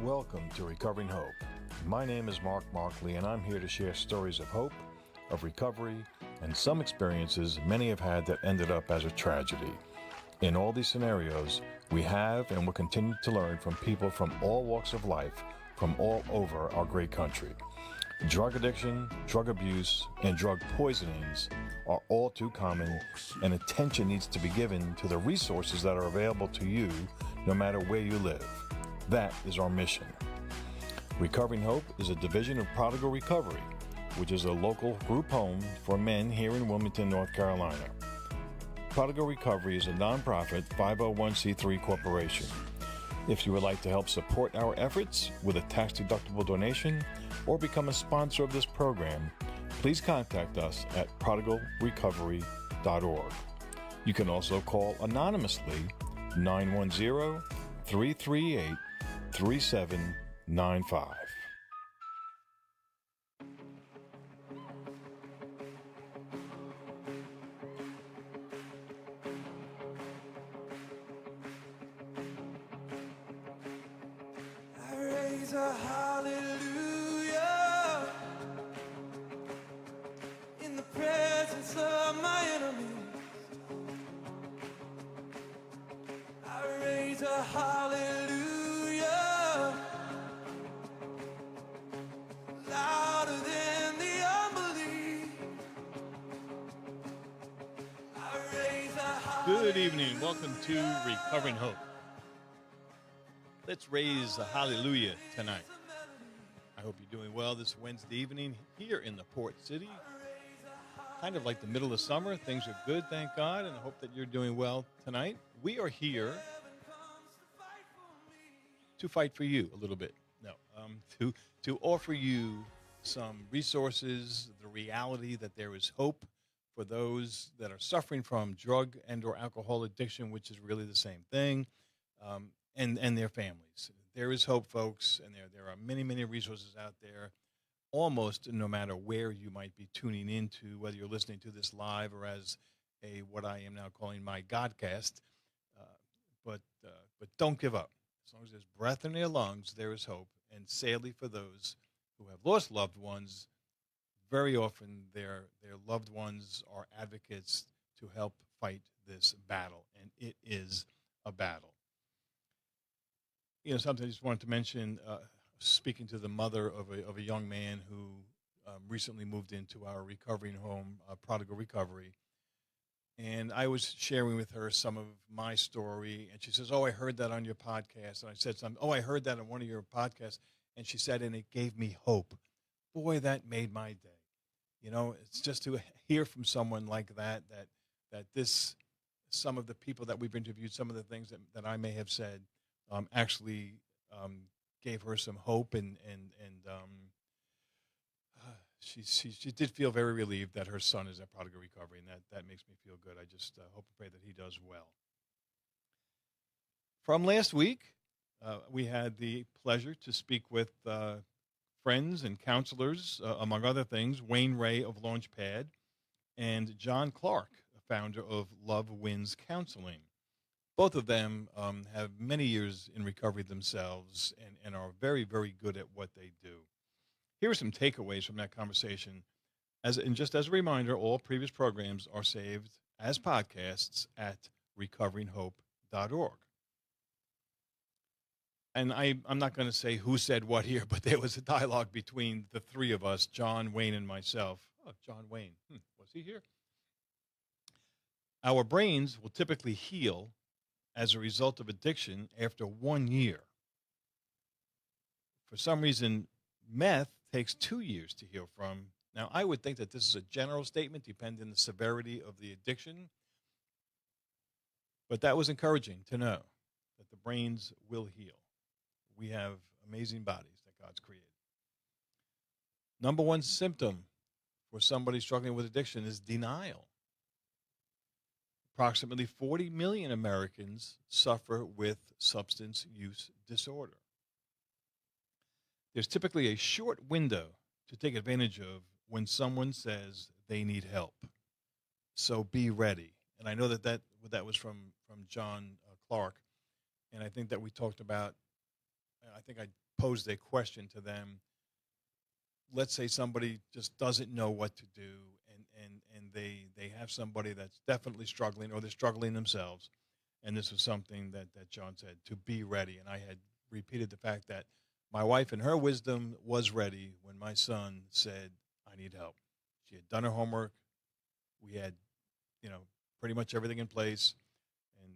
Welcome to Recovering Hope. My name is Mark Markley, and I'm here to share stories of hope, of recovery, and some experiences many have had that ended up as a tragedy. In all these scenarios, we have and will continue to learn from people from all walks of life from all over our great country. Drug addiction, drug abuse, and drug poisonings are all too common, and attention needs to be given to the resources that are available to you no matter where you live. That is our mission. Recovering Hope is a division of Prodigal Recovery, which is a local group home for men here in Wilmington, North Carolina. Prodigal Recovery is a nonprofit 501c3 corporation. If you would like to help support our efforts with a tax-deductible donation or become a sponsor of this program, please contact us at prodigalrecovery.org. You can also call anonymously 910-338-3795. I raise a hallelujah in the presence of my enemies. I raise a hallelujah louder than the unbelief. I raise a hallelujah. Good evening. Welcome to Recovering Hope. Let's raise a hallelujah tonight. I hope you're doing well this Wednesday evening here in the Port City. Kind of like the middle of summer. Things are good, thank God, and I hope that you're doing well tonight. We are here to fight for you a little bit. To offer you some resources, the reality that there is hope for those that are suffering from drug and or alcohol addiction, which is really the same thing, and their families. There is hope, folks, and there are many, many resources out there, almost no matter where you might be tuning into, whether you're listening to this live or as what I am now calling my Godcast. But don't give up. As long as there's breath in their lungs, there is hope. And sadly, for those who have lost loved ones, very often their loved ones are advocates to help fight this battle, and it is a battle. You know, something I just wanted to mention, speaking to the mother of a young man who recently moved into our recovering home, Prodigal Recovery. And I was sharing with her some of my story, and she says, "Oh, I heard that on your podcast." And I said something, "Oh, I heard that on one of your podcasts." And she said, "And it gave me hope." Boy, that made my day. You know, it's just to hear from someone like that this, some of the people that we've interviewed, some of the things that I may have said, actually gave her some hope, and she did feel very relieved that her son is at Prodigal Recovery, and that makes me feel good. I just hope and pray that he does well. From last week, we had the pleasure to speak with friends and counselors, among other things, Wayne Ray of Launchpad and John Clark, founder of Love Wins Counseling. Both of them have many years in recovery themselves and are very, very good at what they do. Here are some takeaways from that conversation. Just as a reminder, all previous programs are saved as podcasts at recoveringhope.org. And I'm not going to say who said what here, but there was a dialogue between the three of us, John, Wayne, and myself. Oh, John Wayne. Was he here? Our brains will typically heal as a result of addiction after 1 year. For some reason, meth takes 2 years to heal from. Now, I would think that this is a general statement, depending on the severity of the addiction. But that was encouraging to know that the brains will heal. We have amazing bodies that God's created. Number one symptom for somebody struggling with addiction is denial. Approximately 40 million Americans suffer with substance use disorder. There's typically a short window to take advantage of when someone says they need help. So be ready. And I know that was from John Clark. And I think that we talked about, I think I posed a question to them. Let's say somebody just doesn't know what to do, and they have somebody that's definitely struggling, or they're struggling themselves. And this was something that John said, to be ready. And I had repeated the fact that my wife, in her wisdom, was ready when my son said, I need help. She had done her homework. We had, pretty much everything in place. And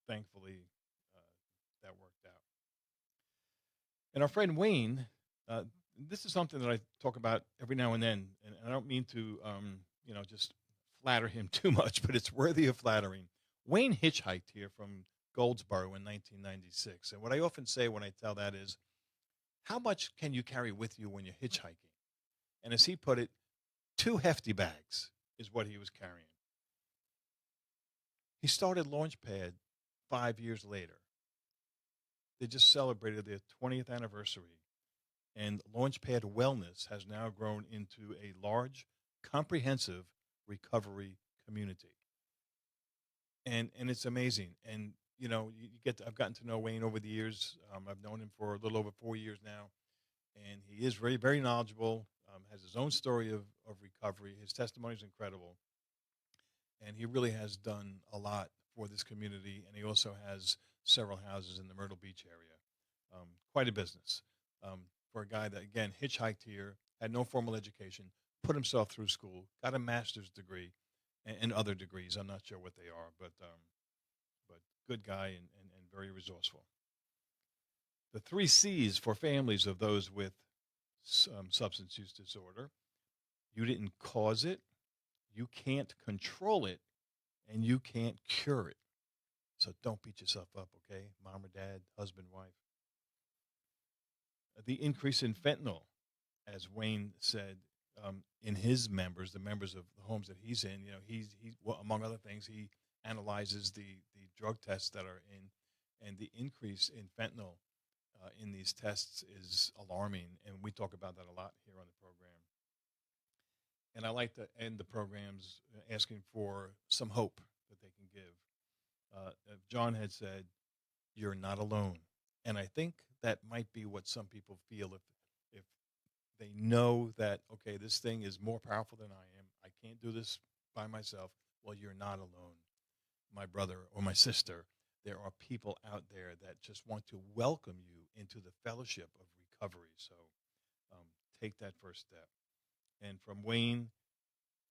thankfully, that worked out. And our friend Wayne, this is something that I talk about every now and then. And I don't mean to, just flatter him too much, but it's worthy of flattering. Wayne hitchhiked here from Goldsboro in 1996. And what I often say when I tell that is, how much can you carry with you when you're hitchhiking? And as he put it, 2 hefty bags is what he was carrying. He started Launchpad 5 years later. They just celebrated their 20th anniversary. And Launchpad Wellness has now grown into a large, comprehensive recovery community. And it's amazing. And, I've gotten to know Wayne over the years. I've known him for a little over 4 years now. And he is very, very knowledgeable, has his own story of recovery. His testimony is incredible. And he really has done a lot for this community. And he also has several houses in the Myrtle Beach area. Quite a business for a guy that, again, hitchhiked here, had no formal education, put himself through school, got a master's degree and other degrees. I'm not sure what they are, but good guy and very resourceful. The 3 C's for families of those with substance use disorder: you didn't cause it, you can't control it, and you can't cure it. So don't beat yourself up, okay? Mom or dad, husband, wife. The increase in fentanyl, as Wayne said, in his members, the members of the homes that he's in, well, among other things, he analyzes the drug tests that are in, and the increase in fentanyl in these tests is alarming. And we talk about that a lot here on the program. And I like to end the programs asking for some hope that they can give. John had said, you're not alone. And I think that might be what some people feel if they know that, okay, this thing is more powerful than I am. I can't do this by myself. Well, you're not alone, my brother or my sister. There are people out there that just want to welcome you into the fellowship of recovery. So take that first step. And from Wayne,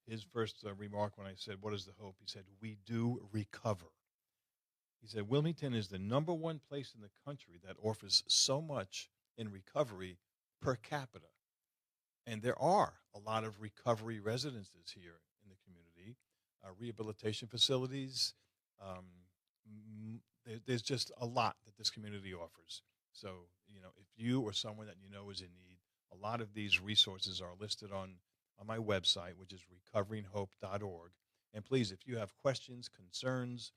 his first remark when I said, what is the hope? He said, we do recover. He said, Wilmington is the #1 place in the country that offers so much in recovery per capita. And there are a lot of recovery residences here in the community, rehabilitation facilities. There's just a lot that this community offers. So, if you or someone that you know is in need, a lot of these resources are listed on my website, which is recoveringhope.org. And please, if you have questions, concerns,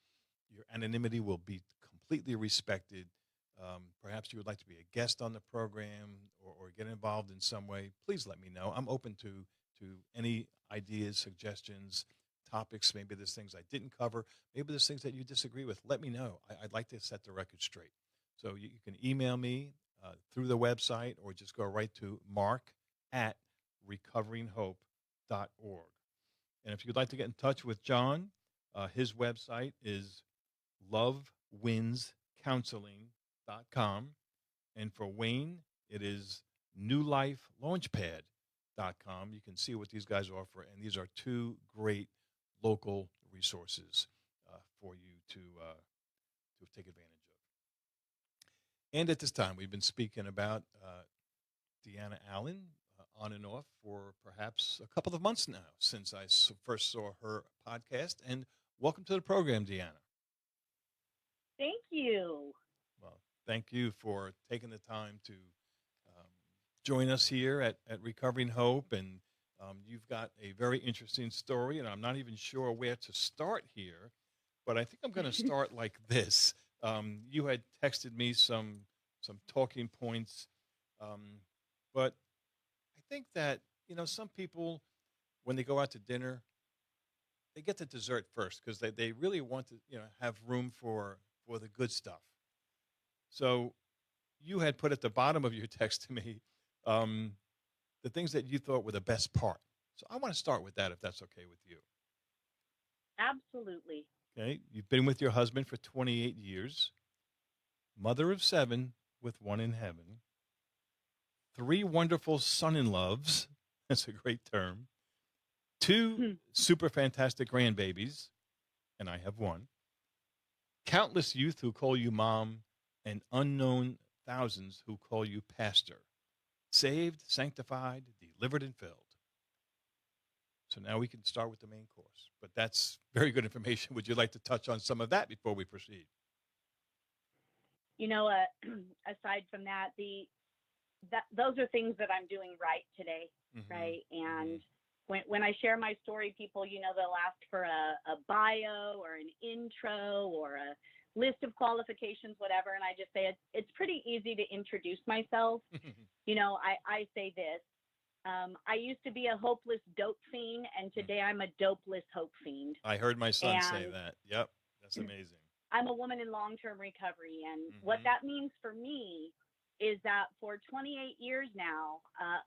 your anonymity will be completely respected. Perhaps you would like to be a guest on the program or get involved in some way, please let me know. I'm open to any ideas, suggestions, topics. Maybe there's things I didn't cover. Maybe there's things that you disagree with. Let me know. I'd like to set the record straight. So you can email me through the website, or just go right to mark@recoveringhope.org. And if you'd like to get in touch with John, his website is lovewinscounseling.com. And for Wayne, it is newlifelaunchpad.com. You can see what these guys offer. And these are 2 great local resources for you to take advantage of. And at this time, we've been speaking about Deanna Allen on and off for perhaps a couple of months now since I first saw her podcast. And welcome to the program, Deanna. Thank you. Well, thank you for taking the time to join us here at Recovering Hope. And you've got a very interesting story, and I'm not even sure where to start here, but I think I'm going to start like this. You had texted me some talking points, but I think that, some people, when they go out to dinner, they get the dessert first because they really want to, have room for the good stuff. So you had put at the bottom of your text to me um, the things that you thought were the best part. So I want to start with that, if that's okay with you. Absolutely. Okay. You've been with your husband for 28 years, mother of 7 with one in heaven, 3 wonderful son-in-loves. That's a great term. 2 Hmm. super fantastic grandbabies, and I have 1. Countless youth who call you mom, and unknown thousands who call you pastor. Saved, sanctified, delivered, and filled. So now we can start with the main course. But that's very good information. Would you like to touch on some of that before we proceed? You know, aside from that, those are things that I'm doing right today, right? And when I share my story, people, they'll ask for a bio or an intro or a list of qualifications, whatever. And I just say it's pretty easy to introduce myself. I say this. I used to be a hopeless dope fiend, and today I'm a dopeless hope fiend. I heard my son say And that. Yep, that's amazing. I'm a woman in long-term recovery, and what that means for me is that for 28 years now,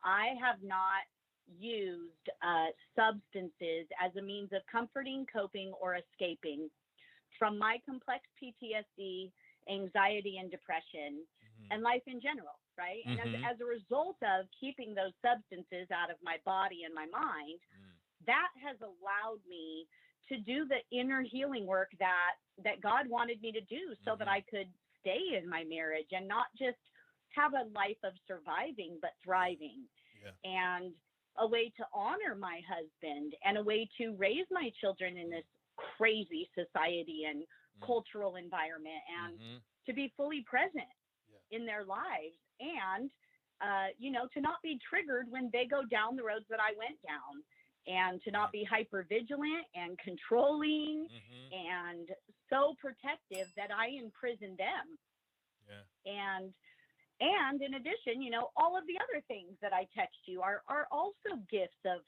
I have not used substances as a means of comforting, coping, or escaping from my complex PTSD, anxiety, and depression, and life in general, right? And as a result of keeping those substances out of my body and my mind, that has allowed me to do the inner healing work that God wanted me to do so that I could stay in my marriage and not just have a life of surviving, but thriving. Yeah. And a way to honor my husband and a way to raise my children in this crazy society and cultural environment and to be fully present in their lives and, to not be triggered when they go down the roads that I went down and to not be hyper vigilant and controlling and so protective that I imprison them. Yeah. And in addition, all of the other things that I text you are also gifts of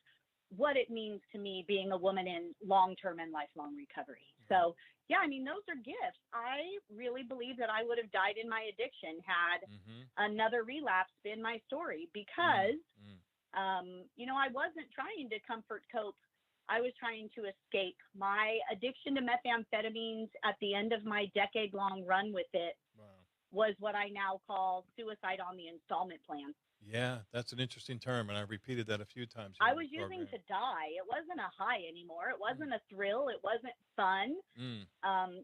what it means to me being a woman in long-term and lifelong recovery. So, yeah, those are gifts. I really believe that I would have died in my addiction had another relapse been my story because, I wasn't trying to comfort, cope. I was trying to escape. My addiction to methamphetamines at the end of my decade-long run with it was what I now call suicide on the installment plan. Yeah, that's an interesting term, and I've repeated that a few times. I was using to die. It wasn't a high anymore. It wasn't a thrill. It wasn't fun.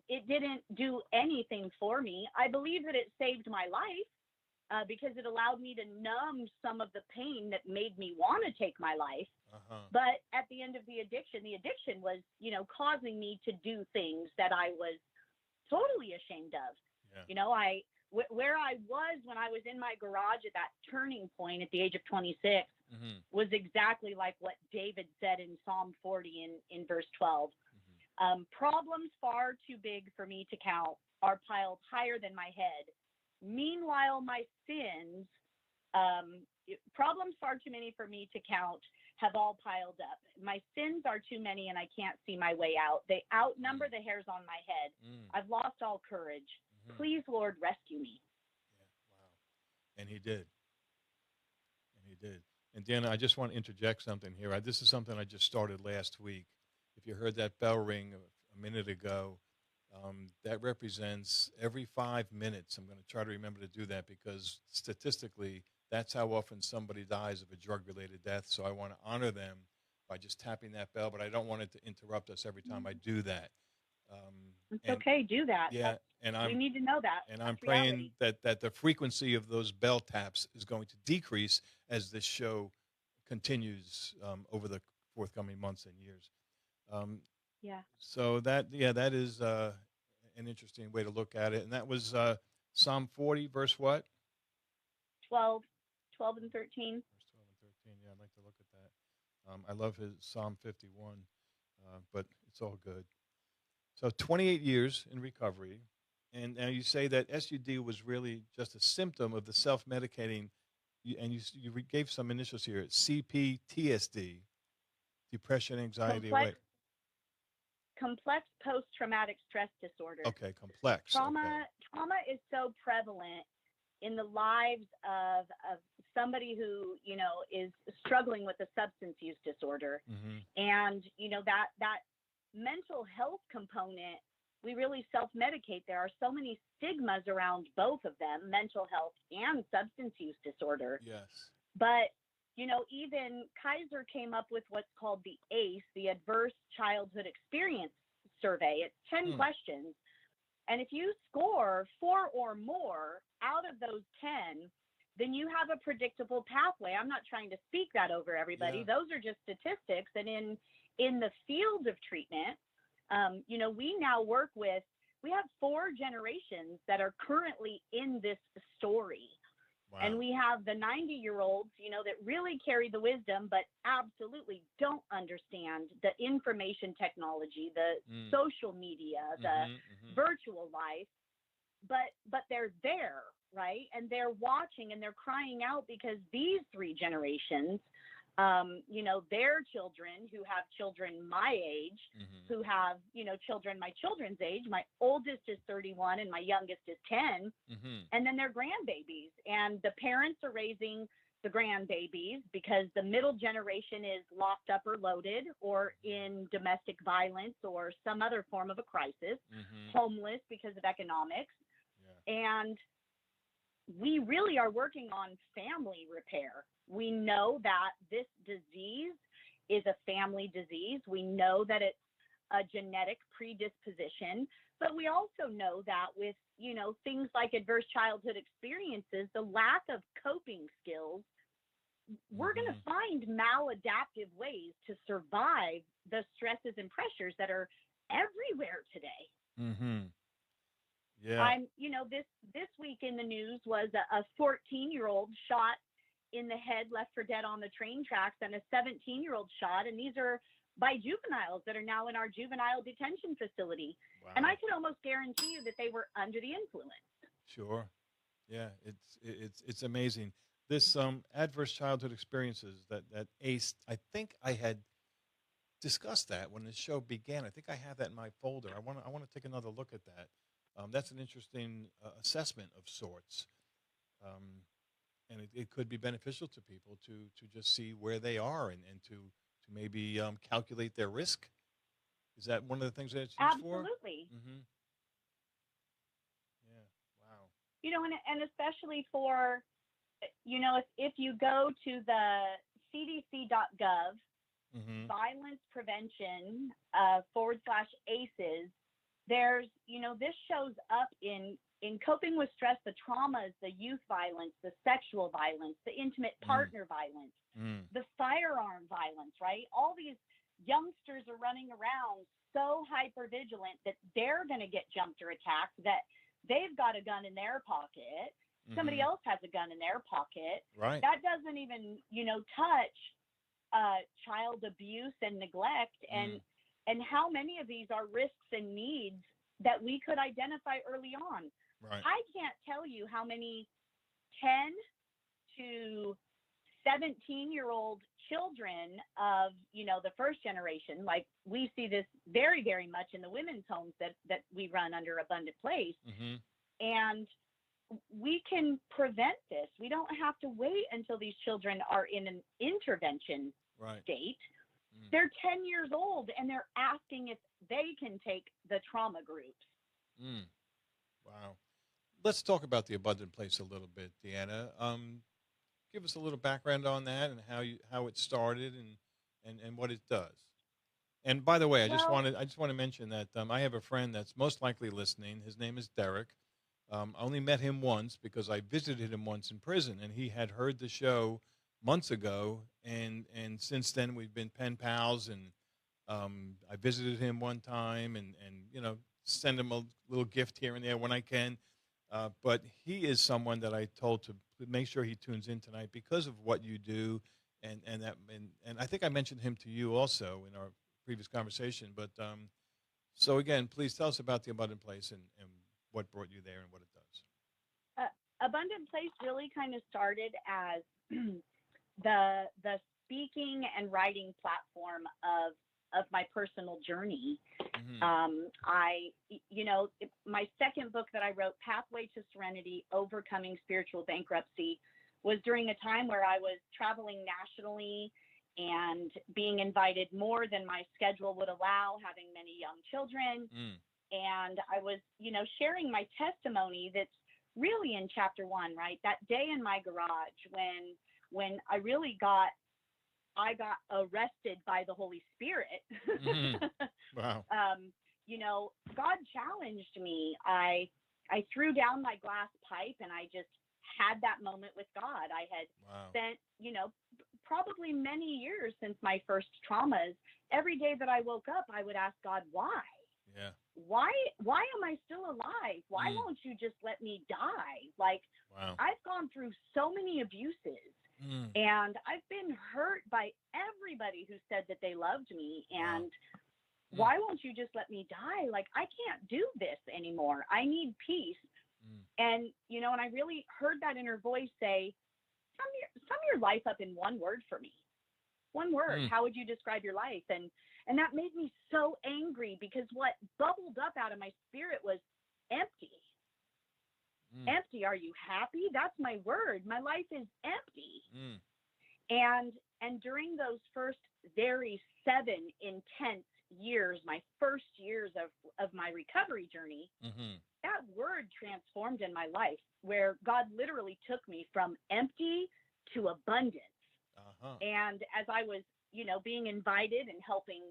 It didn't do anything for me. I believe that it saved my life because it allowed me to numb some of the pain that made me want to take my life. But at the end of the addiction was, causing me to do things that I was totally ashamed of. Yeah. Where I was when I was in my garage at that turning point at the age of 26 was exactly like what David said in Psalm 40 in verse 12. Problems far too big for me to count are piled higher than my head. Meanwhile, my sins, problems far too many for me to count, have all piled up. My sins are too many and I can't see my way out. They outnumber the hairs on my head. I've lost all courage. Please, Lord, rescue me. Yeah, wow. And he did. And Deanna, I just want to interject something here. This is something I just started last week. If you heard that bell ring a minute ago, that represents every 5 minutes. I'm going to try to remember to do that because statistically, that's how often somebody dies of a drug-related death. So I want to honor them by just tapping that bell, but I don't want it to interrupt us every time I do that. It's okay, do that. Yeah, we need to know that. And I'm praying that the frequency of those bell taps is going to decrease as this show continues over the forthcoming months and years. So that is an interesting way to look at it. And that was Psalm 40, verse what? 12 and 13. Verse 12 and 13. Yeah, I'd like to look at that. I love his Psalm 51, but it's all good. So 28 years in recovery, and now you say that SUD was really just a symptom of the self-medicating, and you gave some initials here, CPTSD, depression, anxiety, complex post-traumatic stress disorder. Okay, complex. Trauma is so prevalent in the lives of somebody who, is struggling with a substance use disorder. Mm-hmm. And, that mental health component, we really self-medicate. There are so many stigmas around both of them, mental health and substance use disorder. Yes. But, even Kaiser came up with what's called the ACE, the Adverse Childhood Experience Survey. It's 10 questions. And if you score 4 or more out of those 10, then you have a predictable pathway. I'm not trying to speak that over everybody. Yeah. Those are just statistics. And in the field of treatment, we now work with, we have 4 generations that are currently in this story. Wow. And we have the 90-year-olds, that really carry the wisdom, but absolutely don't understand the information technology, the social media, the virtual life, but they're there, right? And they're watching and they're crying out because these 3 generations, their children who have children my age, who have, children my children's age. My oldest is 31 and my youngest is 10. And then their grandbabies. And the parents are raising the grandbabies because the middle generation is locked up or loaded or in domestic violence or some other form of a crisis, homeless because of economics. Yeah. And we really are working on family repair. We know that this disease is a family disease. We know that it's a genetic predisposition, but we also know that with, things like adverse childhood experiences, the lack of coping skills, we're going to find maladaptive ways to survive the stresses and pressures that are everywhere today. Yeah. This week in the news was a 14-year-old shot in the head, left for dead on the train tracks, and a 17-year-old shot. And these are by juveniles that are now in our juvenile detention facility. Wow. And I could almost guarantee you that they were under the influence. Sure. Yeah, it's amazing. This adverse childhood experiences that ACE, I think I had discussed that when the show began. I think I have that in my folder. I want to take another look at that. That's an interesting assessment of sorts. And it could be beneficial to people to just see where they are and to maybe calculate their risk. Is that one of the things that it's used for? Absolutely. Yeah. Wow. And especially for, if you go to the cdc.gov, violence prevention /ACEs, there's, this shows up in coping with stress, the traumas, the youth violence, the sexual violence, the intimate partner violence, the firearm violence, right? All these youngsters are running around so hypervigilant that they're going to get jumped or attacked, that they've got a gun in their pocket. Somebody else has a gun in their pocket. Right. That doesn't even, touch child abuse and neglect. And how many of these are risks and needs that we could identify early on? Right. I can't tell you how many 10 to 17-year-old children of, the first generation, like we see this very, very much in the women's homes that we run under Abundant Place. And we can prevent this. We don't have to wait until these children are in an intervention state. They're 10 years old and they're asking if they can take the trauma groups. Wow. Let's talk about the Abundant Place a little bit, Deanna. Give us a little background on that and how it started and what it does. And by the way, I just want to mention that I have a friend that's most likely listening. His name is Derek. I only met him once because I visited him once in prison, and he had heard the show months ago, and since then we've been pen pals, and I visited him one time and send him a little gift here and there when I can. But he is someone that I told to make sure he tunes in tonight because of what you do, and I think I mentioned him to you also in our previous conversation. But so again, please tell us about the Abundant Place and what brought you there and what it does. Abundant Place really kind of started as the speaking and writing platform of of my personal journey. Mm-hmm. My second book that I wrote, Pathway to Serenity, Overcoming Spiritual Bankruptcy, was during a time where I was traveling nationally and being invited more than my schedule would allow, having many young children. And I was, sharing my testimony that's really in chapter 1, right? That day in my garage when I really got arrested by the Holy Spirit. Mm-hmm. Wow. God challenged me. I threw down my glass pipe and I just had that moment with God. I had spent, probably many years since my first traumas. Every day that I woke up, I would ask God, why? Yeah. Why am I still alive? Why won't you just let me die? Like, wow. I've gone through so many abuses. And I've been hurt by everybody who said that they loved me. And why won't you just let me die? Like, I can't do this anymore. I need peace. And, and I really heard that inner voice say, sum your life up in one word for me. One word. How would you describe your life? And that made me so angry, because what bubbled up out of my spirit was empty. Empty. Are you happy? That's my word. My life is empty. And during those first very 7 intense years, my first years of my recovery journey, that word transformed in my life, where God literally took me from empty to abundance. And as I was, being invited and helping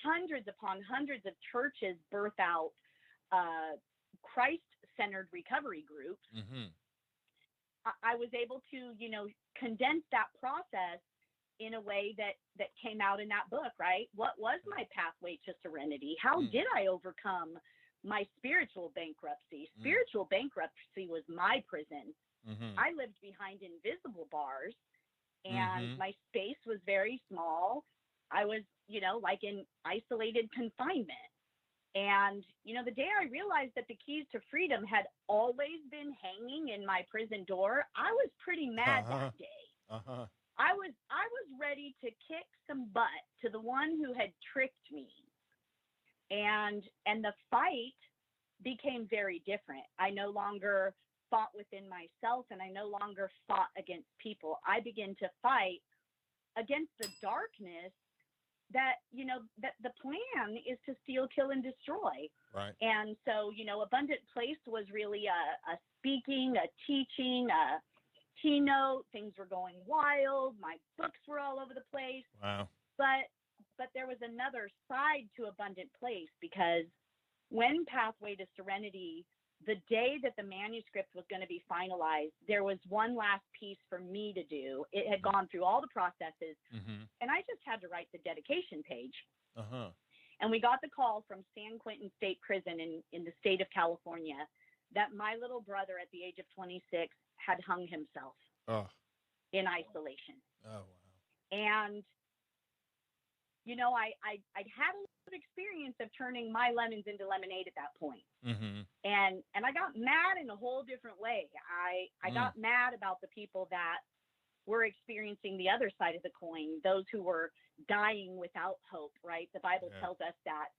hundreds upon hundreds of churches birth out Christ-centered recovery groups, I was able to, condense that process in a way that came out in that book, right? What was my pathway to serenity? How did I overcome my spiritual bankruptcy? Spiritual bankruptcy was my prison. I lived behind invisible bars, and my space was very small. I was, like in isolated confinement. And, the day I realized that the keys to freedom had always been hanging in my prison door, I was pretty mad that day. I was ready to kick some butt to the one who had tricked me. And the fight became very different. I no longer fought within myself, and I no longer fought against people. I began to fight against the darkness that, that the plan is to steal, kill, and destroy. Right. And so, Abundant Place was really a speaking, a teaching, a keynote. Things were going wild. My books were all over the place. Wow. But there was another side to Abundant Place, because when Pathway to Serenity, the day that the manuscript was going to be finalized, there was one last piece for me to do. It had gone through all the processes, and I just had to write the dedication page. And we got the call from San Quentin State Prison in the state of California that my little brother at the age of 26 had hung himself in isolation. Oh, wow. And, I'd had a lot of experience of turning my lemons into lemonade at that point. And I got mad in a whole different way. I got mad about the people that were experiencing the other side of the coin, those who were dying without hope, right? The Bible tells us that,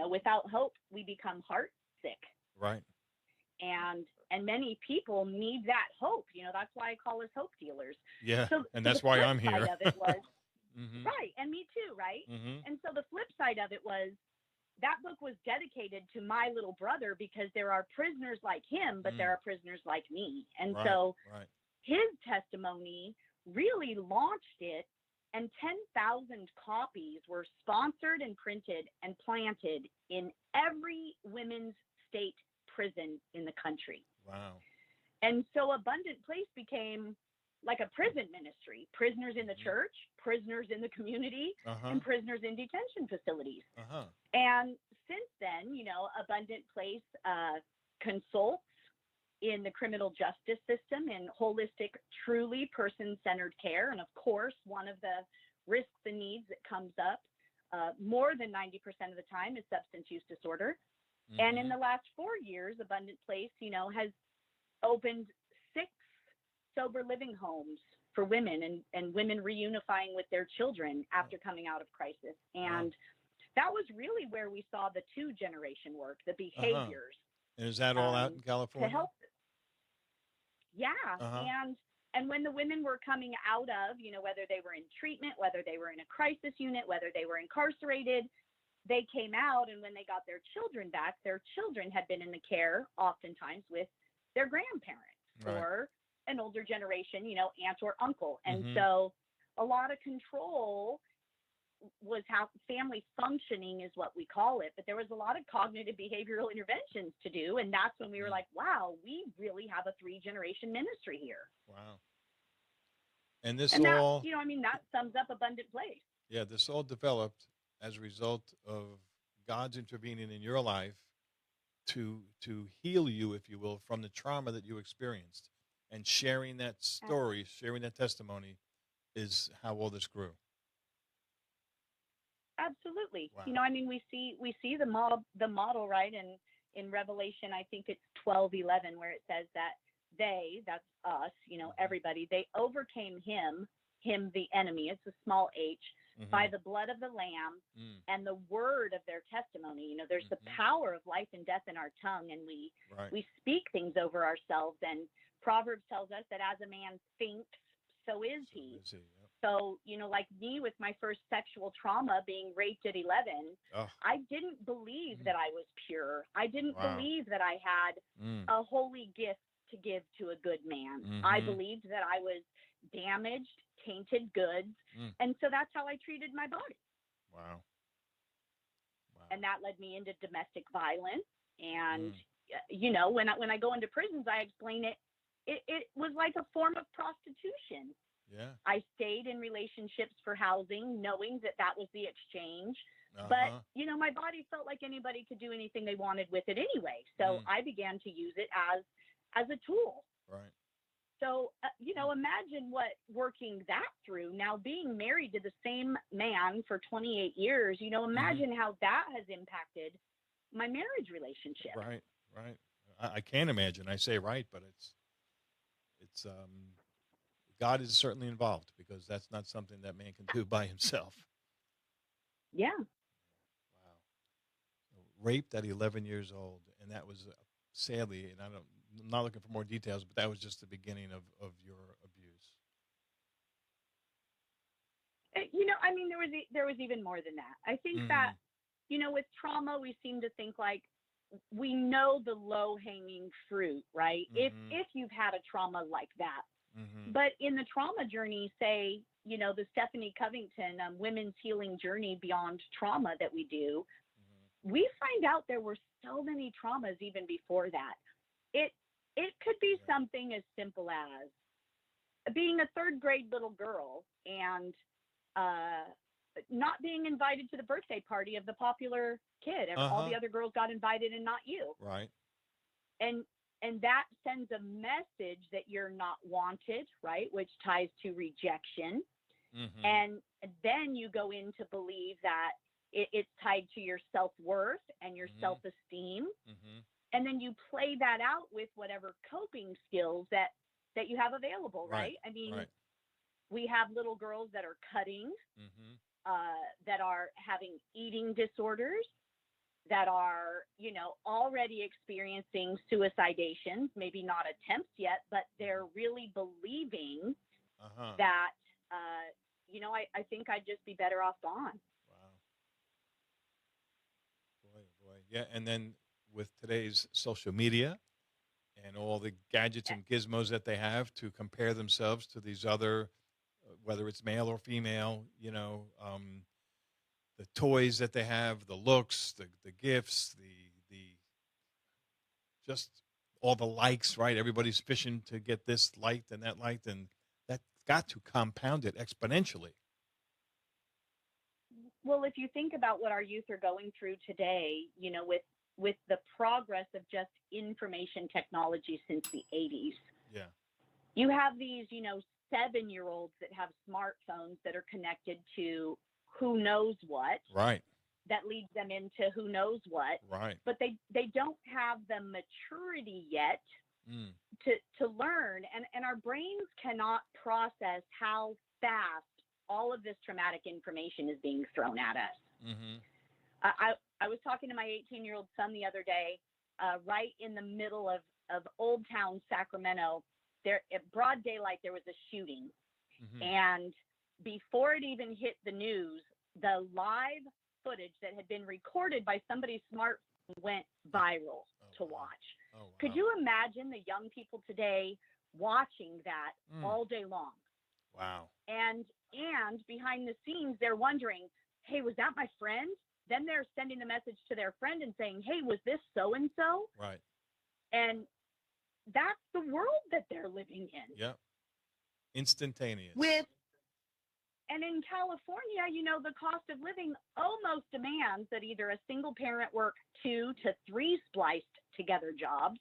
without hope, we become heart sick. Right. And many people need that hope. That's why I call us hope dealers. Yeah. So and that's why I'm here. The flip side of it was, right. And me too. Right. And so the flip side of it was, that book was dedicated to my little brother, because there are prisoners like him, but there are prisoners like me. And so his testimony really launched it, and 10,000 copies were sponsored and printed and planted in every women's state prison in the country. Wow. And so Abundant Place became like a prison ministry: prisoners in the church, prisoners in the community, and prisoners in detention facilities. And since then, Abundant Place consults in the criminal justice system in holistic, truly person-centered care. And of course, one of the risks and needs that comes up more than 90% of the time is substance use disorder. And in the last 4 years, Abundant Place, has opened 6 sober living homes for women and women reunifying with their children after coming out of crisis. And that was really where we saw the 2-generation work, the behaviors. And is that all out in to California? help. Yeah. And when the women were coming out of, whether they were in treatment, whether they were in a crisis unit, whether they were incarcerated, they came out, and when they got their children back, their children had been in the care oftentimes with their grandparents or an older generation, aunt or uncle. And so a lot of control was how family functioning is what we call it. But there was a lot of cognitive behavioral interventions to do. And that's when we were like, wow, we really have a 3-generation ministry here. Wow. And this and all, that, that sums up Abundant Place. yeah, this all developed as a result of God's intervening in your life to heal you, if you will, from the trauma that you experienced. And sharing that story, sharing that testimony is how all this grew. Absolutely. Wow. We see the model, right? And in Revelation, I think it's 12:11, where it says that that's us, everybody, they overcame him, the enemy, it's a small h, by the blood of the Lamb and the word of their testimony. There's the power of life and death in our tongue, and we speak things over ourselves. And Proverbs tells us that as a man thinks, so is he. So, like me with my first sexual trauma, being raped at 11, I didn't believe that I was pure. I didn't believe that I had a holy gift to give to a good man. I believed that I was damaged, tainted goods. And so that's how I treated my body. Wow. And that led me into domestic violence. And, when I go into prisons, I explain it was like a form of prostitution. Yeah. I stayed in relationships for housing, knowing that was the exchange. But, my body felt like anybody could do anything they wanted with it anyway. So I began to use it as a tool. Right. So, imagine what working that through, now being married to the same man for 28 years, imagine how that has impacted my marriage relationship. Right. I can't imagine. I say right, but it's God is certainly involved, because that's not something that man can do by himself. Yeah. Wow. Raped at 11 years old, and that was sadly, and I'm not looking for more details, but that was just the beginning of your abuse. There was even more than that. I think that, with trauma, we seem to think like we know the low-hanging fruit, right? If you've had a trauma like that. But in the trauma journey, say, the Stephanie Covington Women's Healing Journey Beyond Trauma that we do, we find out there were so many traumas even before that. It could be something as simple as being a 3rd grade little girl and not being invited to the birthday party of the popular kid. All the other girls got invited and not you. Right. And that sends a message that you're not wanted, right? Which ties to rejection. And then you go in to believe that it's tied to your self-worth and your self-esteem. And then you play that out with whatever coping skills that you have available, right? We have little girls that are cutting, that are having eating disorders, that are, already experiencing suicidations, maybe not attempts yet, but they're really believing that, I think I'd just be better off gone. Wow. Boy. Yeah, and then with today's social media and all the gadgets and gizmos that they have to compare themselves to these other, whether it's male or female, the toys that they have, the looks, the gifts, the just all the likes, right? Everybody's fishing to get this liked and that liked, and that's got to compound it exponentially. Well, if you think about what our youth are going through today, with the progress of just information technology since the 80s. Yeah. You have these, 7-year-olds that have smartphones that are connected to who knows what. Right. That leads them into who knows what. Right. But they don't have the maturity yet to learn, and our brains cannot process how fast all of this traumatic information is being thrown at us. I was talking to my 18-year-old son the other day, right in the middle of Old Town Sacramento. There, at broad daylight, there was a shooting, and before it even hit the news, the live footage that had been recorded by somebody's smartphone went viral to watch. Oh, wow. Could you imagine the young people today watching that all day long? Wow. And behind the scenes, they're wondering, hey, was that my friend? Then they're sending a message to their friend and saying, hey, was this so-and-so? Right. And that's the world that they're living in. Yep. Instantaneous. And in California, you know, the cost of living almost demands that either a single parent work 2 to 3 spliced together jobs,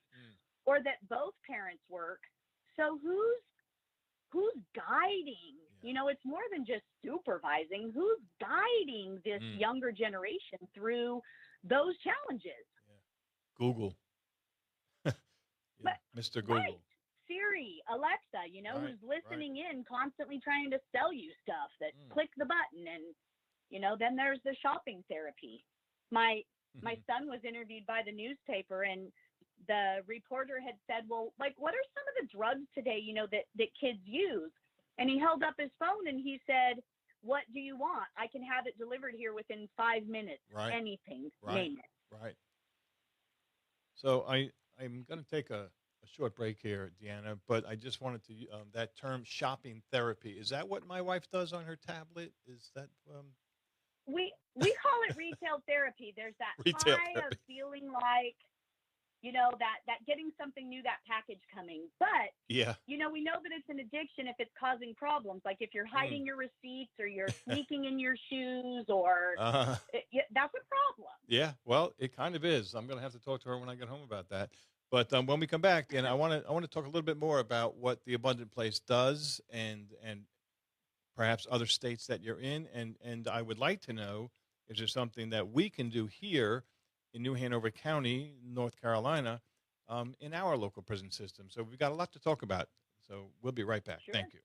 or that both parents work. So who's guiding? You know, it's more than just supervising. Who's guiding this younger generation through those challenges? Google. Mr. Google. Right. Siri, Alexa, you know, who's listening in, constantly trying to sell you stuff that click the button. And, you know, then there's the shopping therapy. My son was interviewed by the newspaper, and the reporter had said, well, like, what are some of the drugs today, you know, that kids use? And he held up his phone and he said, what do you want? I can have it delivered here within 5 minutes. Right. Anything, Right. name it. Right. So I'm going to take a short break here, Deanna, but I just wanted to, that term shopping therapy, is that what my wife does on her tablet? Is that, We call it retail therapy. There's that Retail high therapy. of feeling like, you know, that getting something new, that package coming. But, yeah, you know, we know that it's an addiction if it's causing problems. Like if you're hiding your receipts or you're sneaking in your shoes or that's a problem. yeah, well, it kind of is. I'm going to have to talk to her when I get home about that. But when we come back, and I want to talk a little bit more about what the Abundant Place does and perhaps other states that you're in. And I would like to know, is there something that we can do here in New Hanover County, North Carolina, in our local prison system? So we've got a lot to talk about. So we'll be right back. Sure. Thank you.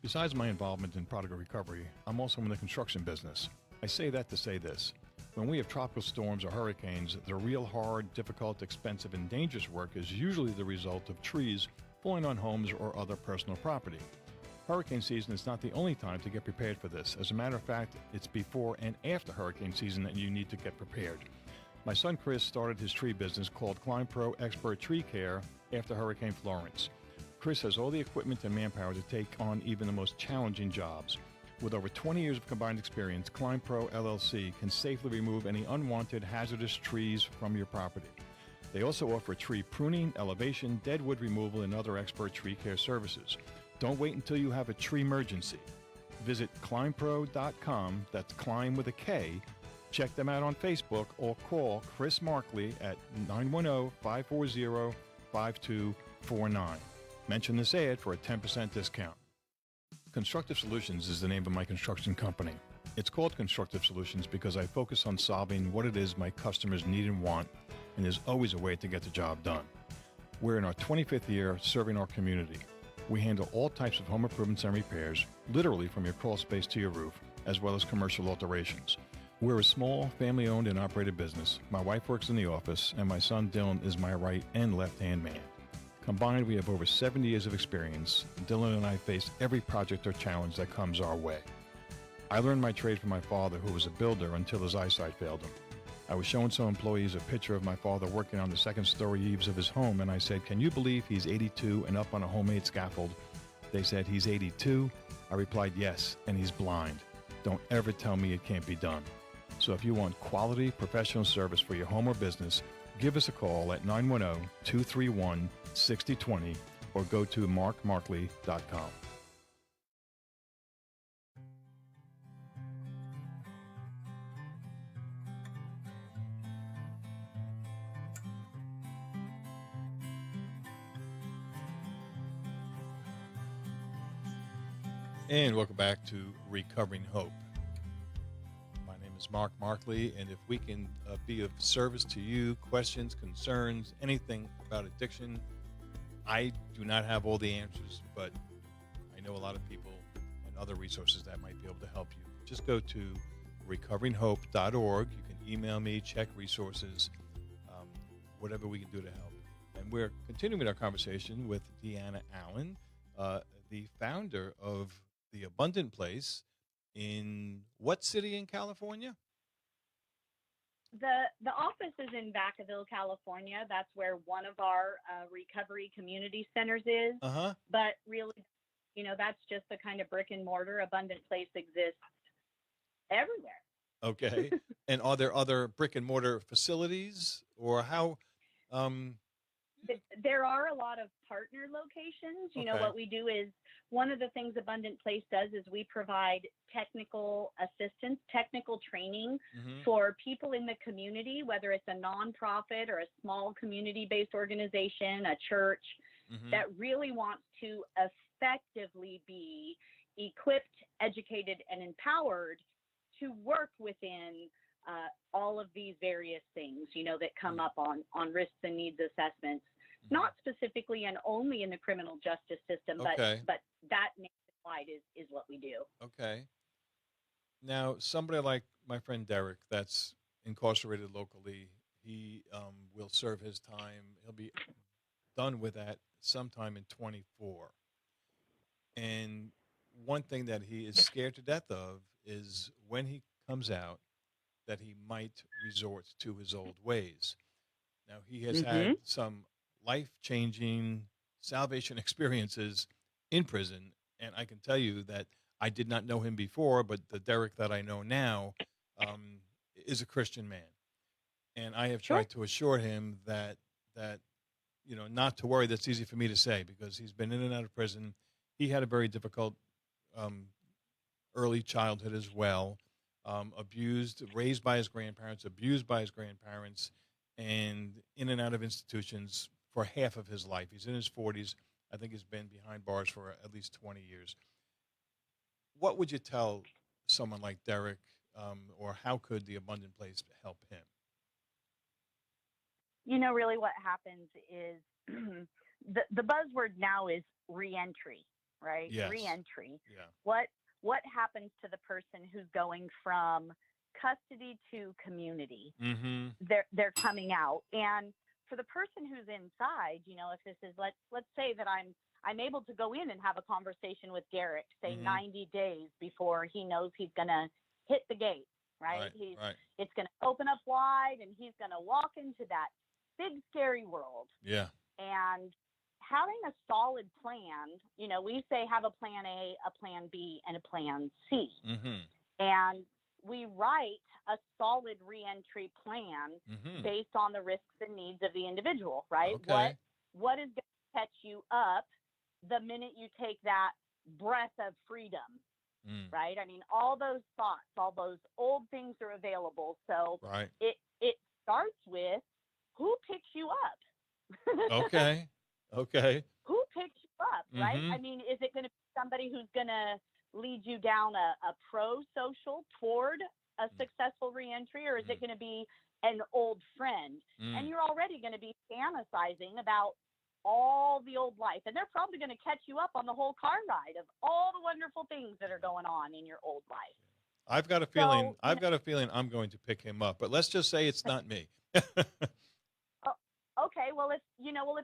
Besides my involvement in prodigal recovery, I'm also in the construction business. I say that to say this. When we have tropical storms or hurricanes, the real hard, difficult, expensive, and dangerous work is usually the result of trees falling on homes or other personal property. Hurricane season is not the only time to get prepared for this. As a matter of fact, it's before and after hurricane season that you need to get prepared. My son Chris started his tree business called Climb Pro Expert Tree Care after Hurricane Florence. Chris has all the equipment and manpower to take on even the most challenging jobs. With over 20 years of combined experience, Climb Pro LLC can safely remove any unwanted hazardous trees from your property. They also offer tree pruning, elevation, deadwood removal, and other expert tree care services. Don't wait until you have a tree emergency. Visit climbpro.com, that's climb with a K. Check them out on Facebook or call Chris Markley at 910-540-5249. Mention this ad for a 10% discount. Constructive Solutions is the name of my construction company. It's called Constructive Solutions because I focus on solving what it is my customers need and want, and there's always a way to get the job done. We're in our 25th year serving our community. We handle all types of home improvements and repairs, literally from your crawl space to your roof, as well as commercial alterations. We're a small, family-owned and operated business. My wife works in the office, and my son Dylan is my right and left-hand man. Combined, we have over 70 years of experience. Dylan and I face every project or challenge that comes our way. I learned my trade from my father, who was a builder, until his eyesight failed him. I was showing some employees a picture of my father working on the second-story eaves of his home, and I said, "Can you believe he's 82 and up on a homemade scaffold?" They said, "He's 82? I replied, "Yes, and he's blind. Don't ever tell me it can't be done." So if you want quality, professional service for your home or business, give us a call at 910-231-6020 or go to markmarkley.com. And welcome back to Recovering Hope. My name is Mark Markley, and if we can be of service to you, questions, concerns, anything about addiction, I do not have all the answers, but I know a lot of people and other resources that might be able to help you. Just go to recoveringhope.org. You can email me, check resources, whatever we can do to help. And we're continuing our conversation with Deanna Allen, the founder of The Abundant Place in what city in California? The office is in Vacaville, California. That's where one of our recovery community centers is. Uh-huh. But really, that's just the kind of brick and mortar. Abundant Place exists everywhere. Okay. And are there other brick and mortar facilities, or how? There are a lot of partner locations. Okay. What we do is, one of the things Abundant Place does is we provide technical assistance, technical training for people in the community, whether it's a nonprofit or a small community-based organization, a church that really wants to effectively be equipped, educated, and empowered to work within all of these various things, that come up on risks and needs assessments, not specifically and only in the criminal justice system, but that nationwide is what we do. Okay. Now, somebody like my friend Derek that's incarcerated locally, he will serve his time. He'll be done with that sometime in 24. And one thing that he is scared to death of is when he comes out that he might resort to his old ways. Now, he has had some life-changing salvation experiences in prison, and I can tell you that I did not know him before, but the Derek that I know now is a Christian man. And I have tried to assure him that not to worry. That's easy for me to say because he's been in and out of prison. He had a very difficult early childhood as well, abused, raised by his grandparents, abused by his grandparents, and in and out of institutions for half of his life. He's in his 40s. I think he's been behind bars for at least 20 years. What would you tell someone like Derek, or how could the Abundant Place help him? Really what happens is the buzzword now is reentry, right? Yes. Reentry. Yeah. What happens to the person who's going from custody to community? They're coming out, and for the person who's inside, if this is let's say that I'm able to go in and have a conversation with Derek, say 90 days before he knows he's gonna hit the gate, right? It's gonna open up wide, and he's gonna walk into that big scary world. Yeah. And having a solid plan, we say have a plan A, a plan B, and a plan C. And we write a solid reentry plan based on the risks and needs of the individual, right? Okay. What is going to catch you up the minute you take that breath of freedom, right? I mean, all those thoughts, all those old things are available. So it starts with who picks you up. Okay. Who picks you up, right? I mean, is it going to be somebody who's going to lead you down a pro-social toward a successful reentry, or is it going to be an old friend? And you're already going to be fantasizing about all the old life, and they're probably going to catch you up on the whole car ride of all the wonderful things that are going on in your old life. I've got a feeling. I've got a feeling I'm going to pick him up, but let's just say it's not me. Okay, well, if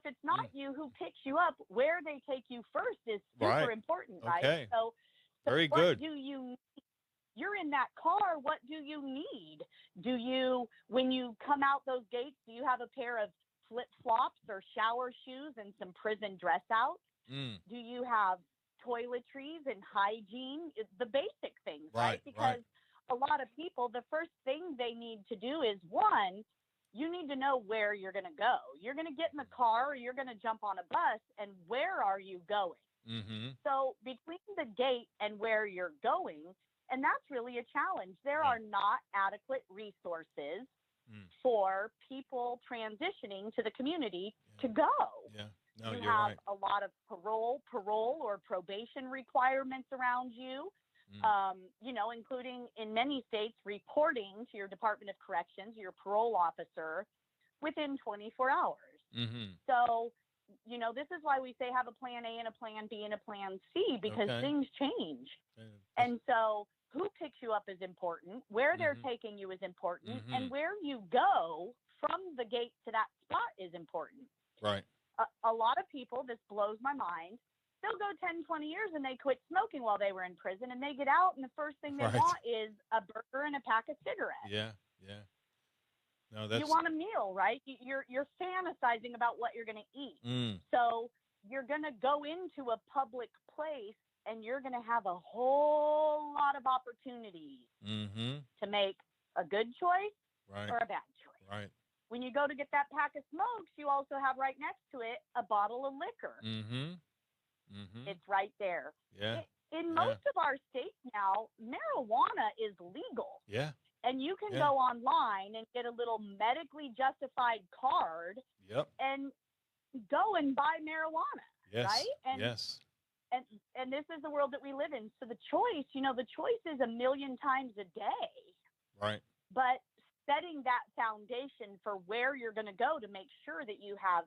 it's not you who picks you up, where they take you first is super important, right? Okay. So Very what good. do you need? You're in that car. What do you need? When you come out those gates, do you have a pair of flip-flops or shower shoes and some prison dress out? Do you have toiletries and hygiene? The basic things, right? Because a lot of people, the first thing they need to do is, one, you need to know where you're going to go. You're going to get in the car or you're going to jump on a bus, and where are you going? So between the gate and where you're going, and that's really a challenge. There are not adequate resources for people transitioning to the community to go. Yeah. No, You you're have right. a lot of parole or probation requirements around you, including in many states reporting to your Department of Corrections, your parole officer, within 24 hours. Mm-hmm. So, this is why we say have a plan A and a plan B and a plan C, because things change. And so who picks you up is important, where they're taking you is important, and where you go from the gate to that spot is important. Right. A lot of people, this blows my mind, they'll go 10, 20 years and they quit smoking while they were in prison, and they get out and the first thing they want is a burger and a pack of cigarettes. Yeah. Yeah. No, You want a meal, right? You're fantasizing about what you're going to eat. So you're going to go into a public place and you're going to have a whole lot of opportunities to make a good choice or a bad choice. Right. When you go to get that pack of smokes, you also have right next to it a bottle of liquor. It's right there. Yeah. In most of our states now, marijuana is legal. Yeah. And you can go online and get a little medically justified card and go and buy marijuana. Yes. Right? And, and this is the world that we live in. So the choice is a million times a day. Right. But setting that foundation for where you're going to go to make sure that you have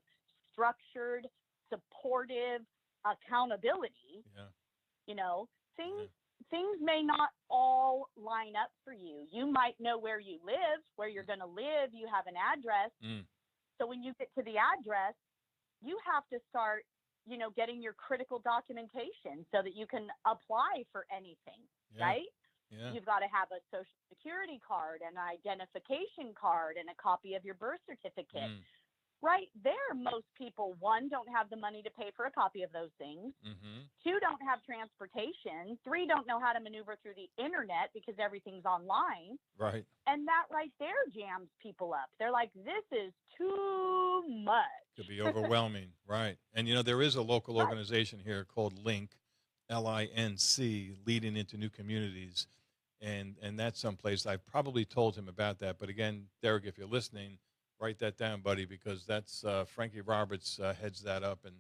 structured, supportive accountability, things may not all line up for you. You might know where you live, where you're going to live. You have an address. So when you get to the address, you have to start, getting your critical documentation so that you can apply for anything, right? Yeah. You've got to have a social security card, an identification card, and a copy of your birth certificate. Right there, most people, one, don't have the money to pay for a copy of those things. Two, don't have transportation. Three, don't know how to maneuver through the internet because everything's online. Right. And that right there jams people up. They're like, this is too much. Could be overwhelming. Right. And, there is a local organization here called LINC, LINC, Leading into New Communities. And that's someplace I've probably told him about that. But again, Derek, if you're listening, write that down, buddy, because that's Frankie Roberts heads that up, and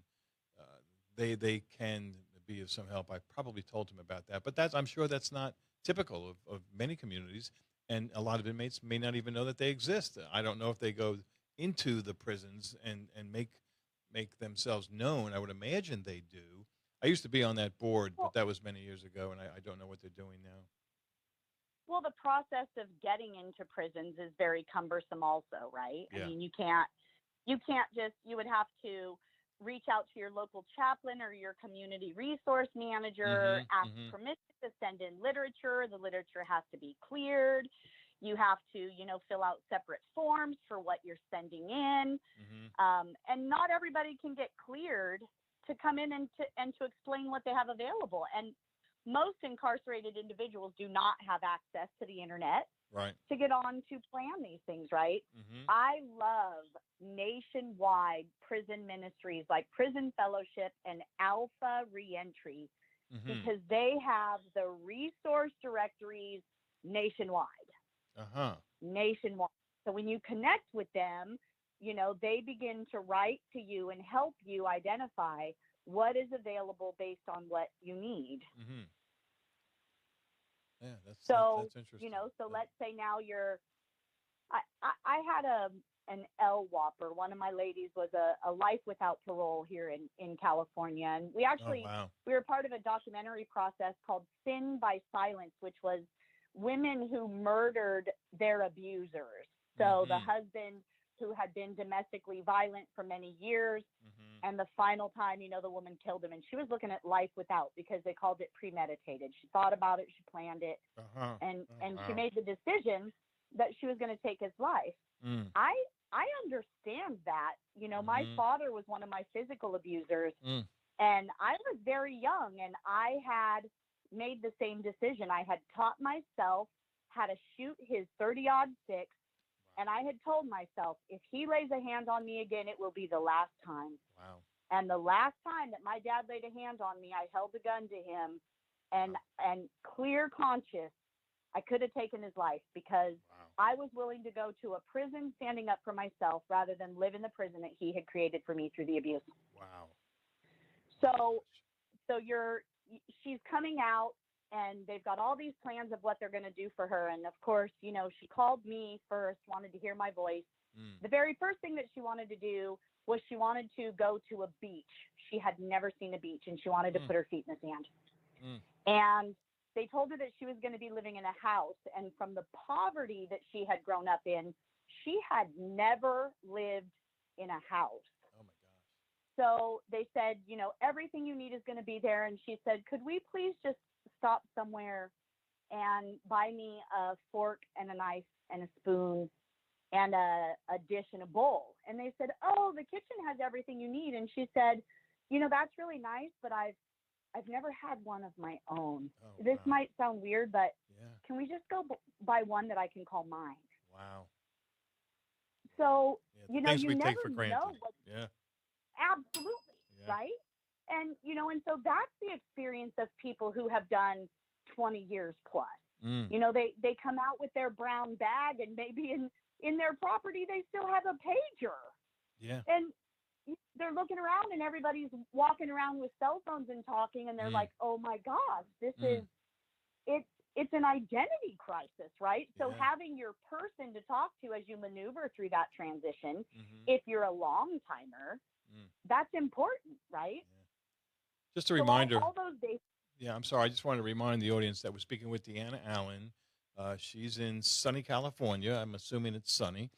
they can be of some help. I probably told him about that, but I'm sure that's not typical of many communities, and a lot of inmates may not even know that they exist. I don't know if they go into the prisons and make themselves known. I would imagine they do. I used to be on that board, but that was many years ago, and I don't know what they're doing now. Well, the process of getting into prisons is very cumbersome also, right? Yeah. I mean, you would have to reach out to your local chaplain or your community resource manager, ask permission to send in literature. The literature has to be cleared. You have to, fill out separate forms for what you're sending in. And not everybody can get cleared to come in and to explain what they have available. And most incarcerated individuals do not have access to the internet to get on to plan these things, right? I love nationwide prison ministries like Prison Fellowship and Alpha Reentry because they have the resource directories nationwide. Nationwide. So when you connect with them, they begin to write to you and help you identify what is available based on what you need. Yeah, that's interesting. So let's say now I had an LWOPer. One of my ladies was a life without parole here in California. And we actually, we were part of a documentary process called Sin by Silence, which was women who murdered their abusers. So the husband who had been domestically violent for many years. And the final time, the woman killed him, and she was looking at life without because they called it premeditated. She thought about it. She planned it. And she made the decision that she was going to take his life. I understand that. My father was one of my physical abusers, and I was very young, and I had made the same decision. I had taught myself how to shoot his 30-06. And I had told myself, if he lays a hand on me again, it will be the last time. Wow. And the last time that my dad laid a hand on me, I held a gun to him, and clear conscious, I could have taken his life because I was willing to go to a prison standing up for myself rather than live in the prison that he had created for me through the abuse. Wow. So, she's coming out, and they've got all these plans of what they're going to do for her. And of course, she called me first, wanted to hear my voice. The very first thing that she wanted to do was she wanted to go to a beach. She had never seen a beach, and she wanted to put her feet in the sand. And they told her that she was going to be living in a house. And from the poverty that she had grown up in, she had never lived in a house. Oh, my gosh. So they said, everything you need is going to be there. And she said, could we please just stop somewhere and buy me a fork and a knife and a spoon and a dish and a bowl? And they said, oh, the kitchen has everything you need. And she said, that's really nice, but I've never had one of my own. Oh, this wow. might sound weird, but Yeah. can we just go buy one that I can call mine? Wow. So, Yeah, the things you we never take for granted. know what. Yeah. Absolutely. Yeah. Right. And, and so that's the experience of people who have done 20 years plus. They come out with their brown bag, and maybe in their property, they still have a pager. Yeah. And they're looking around, and everybody's walking around with cell phones and talking, and they're like, oh my gosh, it's an identity crisis, right? So Yeah. having your person to talk to as you maneuver through that transition, if you're a long timer, that's important, right? Yeah. Just a reminder. All those days. Yeah, I'm sorry. I just wanted to remind the audience that we're speaking with Deanna Allen. She's in sunny California. I'm assuming it's sunny.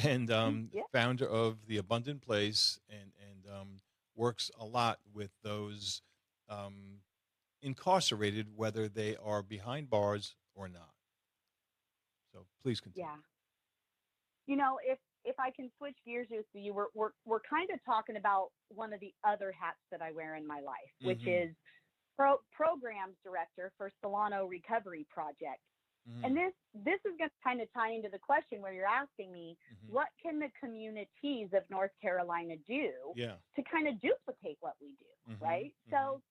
And Yeah. founder of The Abundant Place, and works a lot with those incarcerated, whether they are behind bars or not. So please continue. Yeah. If I can switch gears with you, we're kind of talking about one of the other hats that I wear in my life, which is programs director for Solano Recovery Project. And this is going to kind of tie into the question where you're asking me, what can the communities of North Carolina do to kind of duplicate what we do, right? So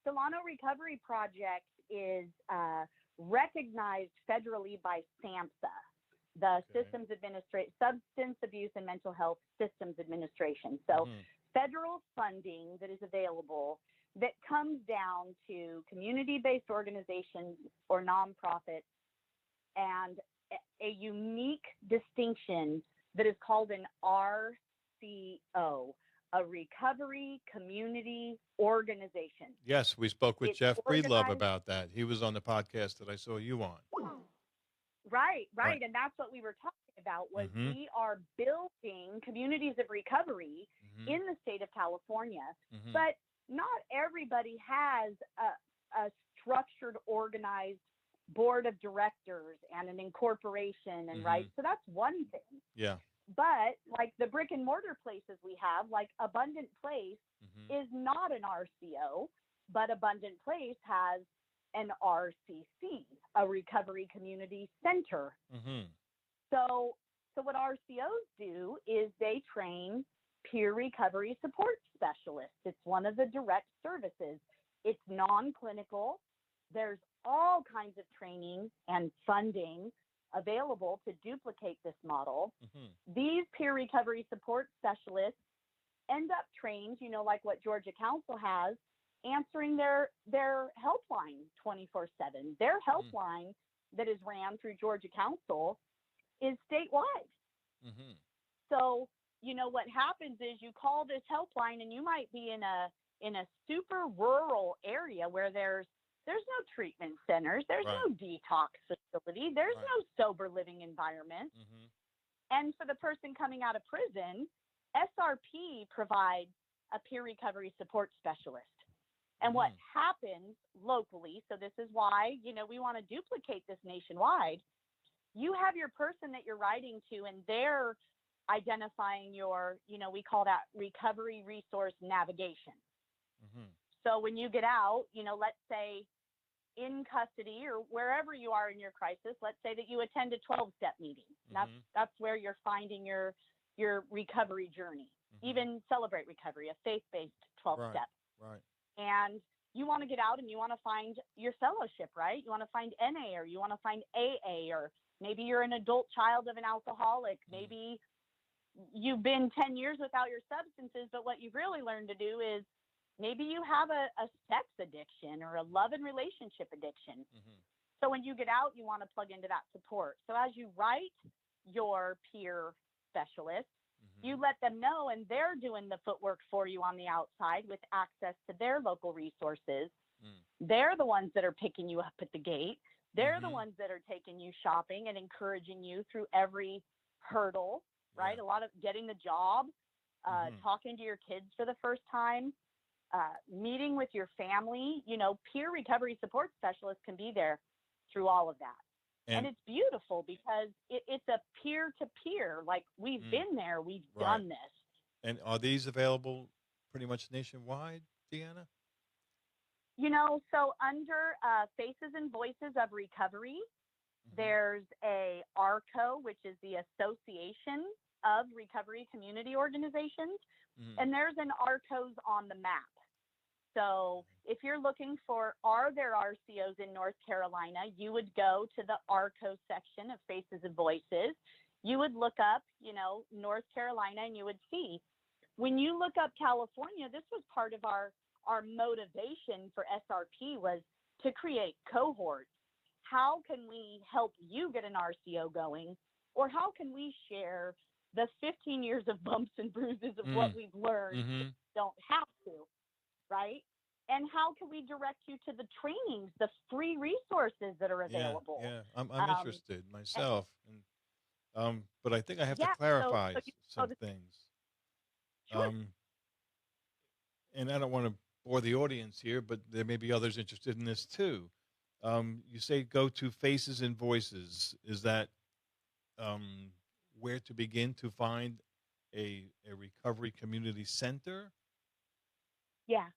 Solano Recovery Project is recognized federally by SAMHSA, the Substance Abuse and Mental Health Systems Administration. So federal funding that is available that comes down to community-based organizations or nonprofits, and a unique distinction that is called an RCO, a Recovery Community Organization. Yes, we spoke with Jeff Breedlove organized about that. He was on the podcast that I saw you on. Right. And that's what we were talking about was we are building communities of recovery in the state of California, but not everybody has a structured, organized board of directors and an incorporation, and right. So that's one thing. Yeah. But like the brick and mortar places we have, like Abundant Place is not an RCO, but Abundant Place has an RCC, a Recovery Community Center. So what RCOs do is they train peer recovery support specialists. It's one of the direct services. It's non-clinical. There's all kinds of training and funding available to duplicate this model. These peer recovery support specialists end up trained, like what Georgia Council has, answering their helpline 24/7. Their helpline that is ran through Georgia Council is statewide. So, what happens is you call this helpline, and you might be in a super rural area where there's no treatment centers, there's no detox facility, there's no sober living environment. And for the person coming out of prison, SRP provides a peer recovery support specialist. And what happens locally, so this is why, we want to duplicate this nationwide, you have your person that you're writing to, and they're identifying your, we call that recovery resource navigation. So when you get out, let's say in custody or wherever you are in your crisis, let's say that you attend a 12-step meeting. That's where you're finding your recovery journey. Even Celebrate Recovery, a faith-based 12-step. Right. And you want to get out and you want to find your fellowship, right? You want to find NA, or you want to find AA, or Maybe you're an adult child of an alcoholic. Maybe you've been 10 years without your substances, but what you've really learned to do is maybe you have a sex addiction or a love and relationship addiction. So when you get out, you want to plug into that support. So as you write your peer specialist, you let them know, and they're doing the footwork for you on the outside with access to their local resources. They're the ones that are picking you up at the gate. They're the ones that are taking you shopping and encouraging you through every hurdle, right? A lot of getting the job, talking to your kids for the first time, meeting with your family. You know, peer recovery support specialists can be there through all of that. And it's beautiful because it's a peer-to-peer. Like, we've been there. We've done this. And are these available pretty much nationwide, Deanna? You know, so under Faces and Voices of Recovery, there's a ARCO, which is the Association of Recovery Community Organizations, and there's an ARCOs on the map. So if you're looking for, are there RCOs in North Carolina, you would go to the ARCO section of Faces and Voices. You would look up, you know, North Carolina, and you would see. When you look up California, this was part of our motivation for SRP, was to create cohorts. How can we help you get an RCO going? Or how can we share the 15 years of bumps and bruises of what we've learned, don't have to, right? And how can we direct you to the trainings, the free resources that are available? Yeah. I'm interested myself. But I think I have to clarify some things. Sure. And I don't want to bore the audience here, but there may be others interested in this too. You say go to Faces and Voices. Is that where to begin to find a recovery community center? Yeah.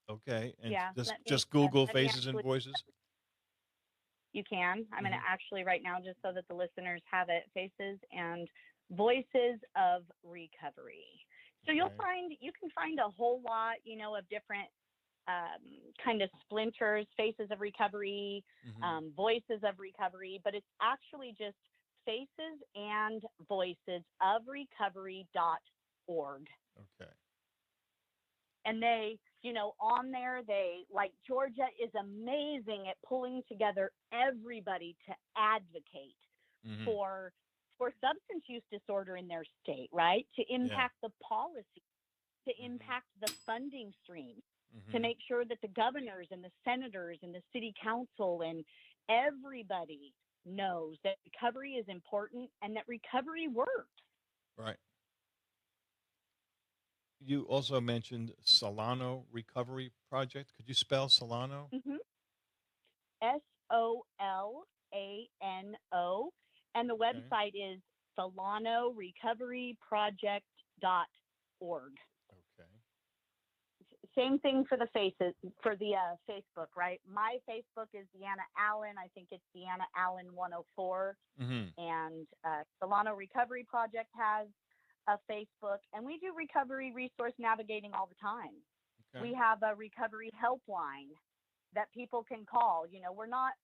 Okay. And Yeah. just Google Faces and Voices? You can. I'm going to actually right now, just so that the listeners have it, Faces and Voices of Recovery. So you can find a whole lot, you know, of different kind of splinters, Faces of Recovery, Voices of Recovery, but it's actually just Faces and Voices of Recovery.org. Okay. And they, you know, on there, like Georgia is amazing at pulling together everybody to advocate for substance use disorder in their state, right? To impact the policy, to impact the funding stream, to make sure that the governors and the senators and the city council and everybody knows that recovery is important and that recovery works. Right. You also mentioned Solano Recovery Project. Could you spell Solano? SOLANO. And the website is solanorecoveryproject.org. Okay. Same thing for the faces, for the Facebook, right? My Facebook is Deanna Allen. I think it's Deanna Allen 104. And Solano Recovery Project has a Facebook, and we do recovery resource navigating all the time. Okay. We have a recovery helpline that people can call. You know, we're not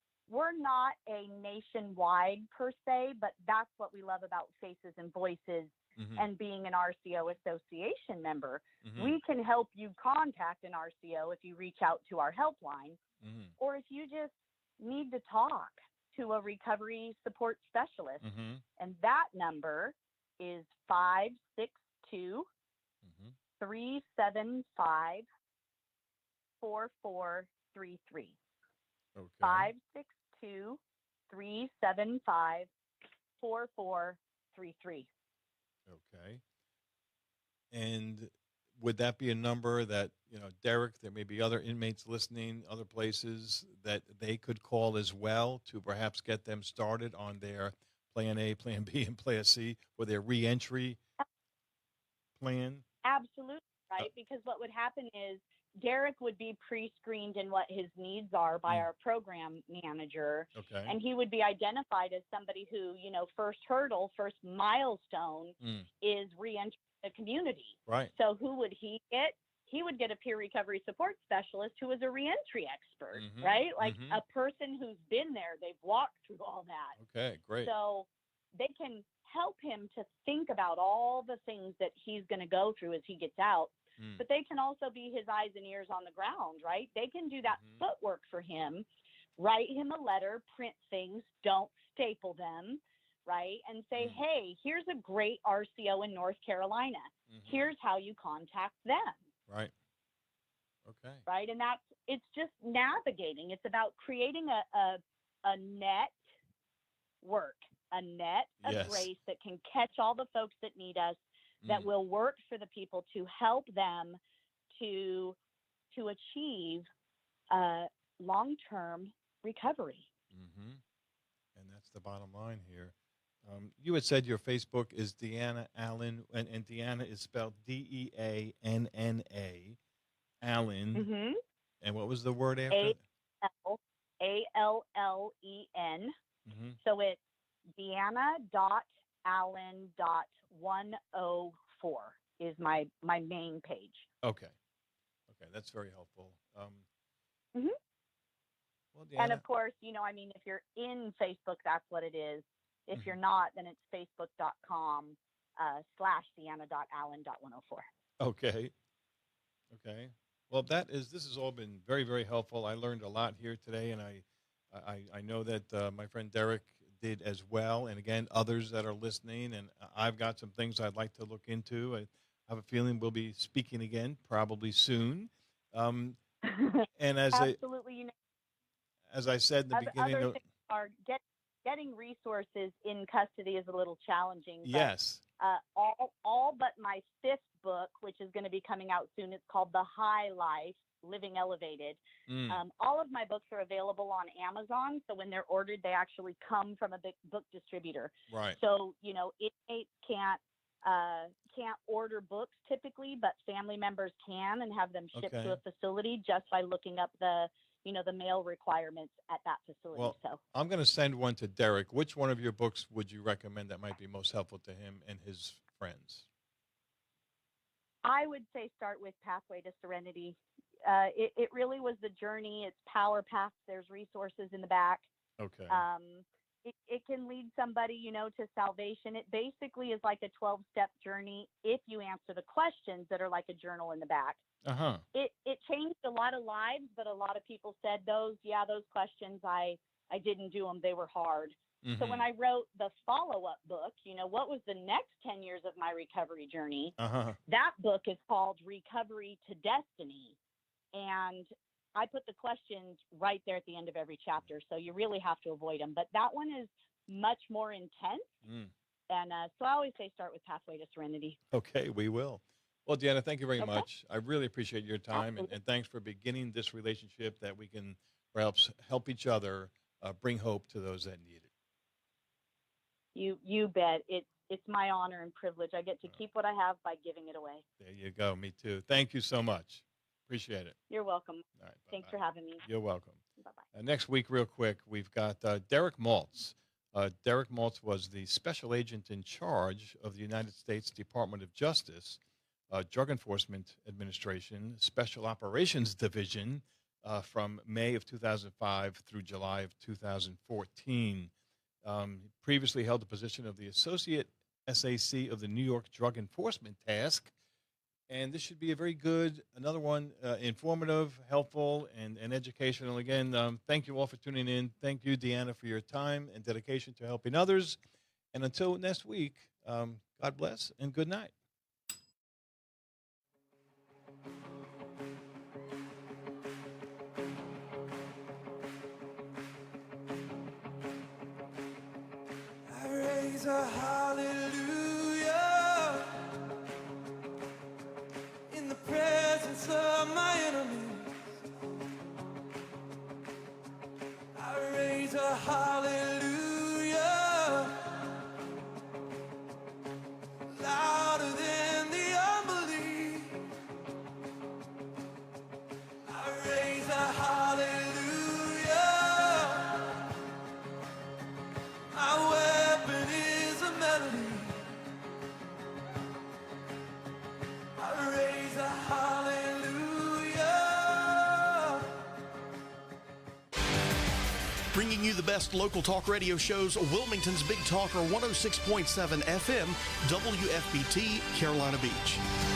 a nationwide per se, but that's what we love about Faces and Voices and being an RCO association member. We can help you contact an RCO if you reach out to our helpline, or if you just need to talk to a recovery support specialist. And that number is 562 375 4433. Okay. 562 375 4433. Okay. And would that be a number that, you know, Derek, there may be other inmates listening, other places that they could call as well to perhaps get them started on their plan A, plan B, and plan C for their reentry plan? Absolutely, right? Because what would happen is Derek would be pre-screened in what his needs are by our program manager. Okay. And he would be identified as somebody who, you know, first hurdle, first milestone is re-entering the community. Right. So who would he get? he would get a peer recovery support specialist who was a reentry expert, Mm-hmm. right? Like Mm-hmm. a person who's been there, they've walked through all that. Okay, great. So they can help him to think about all the things that he's going to go through as he gets out. But they can also be his eyes and ears on the ground, right? They can do that footwork for him, write him a letter, print things, don't staple them, right? And say, hey, here's a great RCO in North Carolina. Here's how you contact them. Right. Okay. Right. And it's just navigating. It's about creating a network, a net of grace that can catch all the folks that need us, that will work for the people to help them to achieve long-term recovery. Mm-hmm. And that's the bottom line here. You had said your Facebook is Deanna Allen, and Deanna is spelled Deanna, Allen. Mm-hmm. And what was the word after? Allen. Mm-hmm. So it's Deanna.Allen.104 is my main page. Okay. Okay, that's very helpful. Mm-hmm. Well, Deanna, And of course, if you're in Facebook, that's what it is. If you're not, then it's facebook.com/Deanna.Allen.104. Okay. Okay. Well, this has all been very, very helpful. I learned a lot here today, and I know that my friend Derek did as well. And again, others that are listening, and I've got some things I'd like to look into. I have a feeling we'll be speaking again probably soon. And as Absolutely, as I said in the beginning, other things are getting resources in custody is a little challenging. But, yes. all but my 5th book, which is going to be coming out soon. It's called The High Life, Living Elevated. All of my books are available on Amazon. So when they're ordered, they actually come from a big book distributor. Right. So, inmates can't order books typically, but family members can and have them shipped to a facility just by looking up the mail requirements at that facility. Well, so I'm going to send one to Derek. Which one of your books would you recommend that might be most helpful to him and his friends? I would say start with Pathway to Serenity. It really was the journey. It's power paths. There's resources in the back. Okay. It can lead somebody, to salvation. It basically is like a 12-step journey if you answer the questions that are like a journal in the back. Uh-huh. It changed a lot of lives, but a lot of people said those questions, I didn't do them. They were hard. Mm-hmm. So when I wrote the follow-up book, what was the next 10 years of my recovery journey? That book is called Recovery to Destiny. And I put the questions right there at the end of every chapter. So you really have to avoid them. But that one is much more intense. And so I always say start with Pathway to Serenity. Okay, we will. Well, Deanna, thank you very much. I really appreciate your time, and thanks for beginning this relationship that we can perhaps help each other bring hope to those that need it. You bet. It's my honor and privilege. I get to keep what I have by giving it away. There you go. Me too. Thank you so much. Appreciate it. You're welcome. All right. Thanks for having me. You're welcome. Bye-bye. Next week, real quick, we've got Derek Maltz. Derek Maltz was the special agent in charge of the United States Department of Justice, Drug Enforcement Administration, Special Operations Division from May of 2005 through July of 2014. Previously held the position of the Associate SAC of the New York Drug Enforcement Task. And this should be a very good, another one, informative, helpful, and educational. Again, thank you all for tuning in. Thank you, Deanna, for your time and dedication to helping others. And until next week, God bless and good night. I raise a hallelujah in the presence of my enemies. I raise a hallelujah louder than Bringing you the best local talk radio shows, Wilmington's Big Talker 106.7 FM, WFBT, Carolina Beach.